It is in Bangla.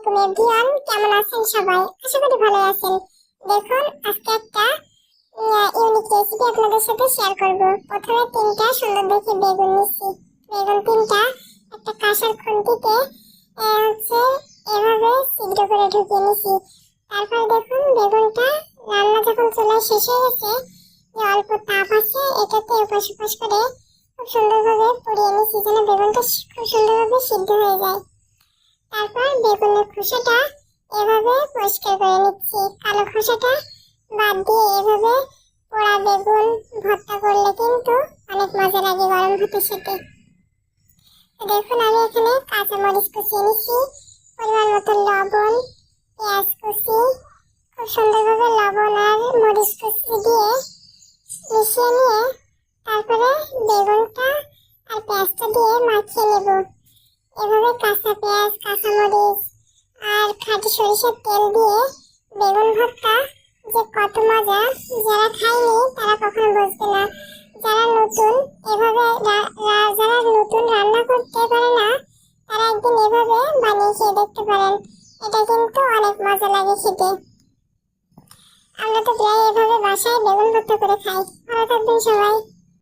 আলাইকুম এভরিওয়ান, কেমন আছেন সবাই? আশা করি ভালো আছেন। দেখুন, আজকে একটা ইউনিক রেসিপি আপনাদের সাথে শেয়ার করব। প্রথমে তিনটা সুন্দর দেখে বেগুন নিচ্ছি। বেগুন তিনটা একটা কাঁসার খুন্তিতে হচ্ছে এভাবে ছিদ্র করে ঢুকিয়ে নিচ্ছি। তারপর দেখুন, বেগুনটা রান্না যখন চুলায় শেষ হয়ে গেছে, যে অল্প তাপ আছে এটাতে উপাস উপাস করে খুব সুন্দরভাবে পুড়িয়ে নিচ্ছি, যেন বেগুনটা খুব সুন্দরভাবে সিদ্ধ হয়ে যায়। তারপর বেগুনের খোসাটা এভাবে পরিষ্কার করে নিচ্ছি। কালো খোসাটা বাদ দিয়ে এভাবে পোড়া বেগুন ভর্তা করলে কিন্তু অনেক মজা লাগে গরম ভাতের সাথে। দেখুন, আমি এখানে কাঁচা মরিচ কুচিয়ে নিচ্ছি, পরিমাণ মতো লবণ, পেঁয়াজ কুচি, খুব সুন্দরভাবে লবণ আর মরিচ কুচি দিয়ে মিশিয়ে নিয়ে তারপরে বেগুনটা আর পেঁয়াজটা দিয়ে মাখিয়ে নেব। এভাবে কাঁচা পেঁয়াজ, কাঁচা মরিচ আর খাঁটি সরিষার তেল দিয়ে বেগুন ভর্তা যে কত মজা, যারা খায়নি তারা কখনো বুঝবে না। যারা নতুন যারা নতুন রান্না করতে পারে না, তারা একদিন এভাবে বানিয়ে খেয়ে দেখতে পারেন। এটা কিন্তু অনেক মজা লাগে খেতে। আমরা তো প্রায় এভাবে বাসায় বেগুন ভর্তা করে খাই। ভালো থাকবেন সবাই।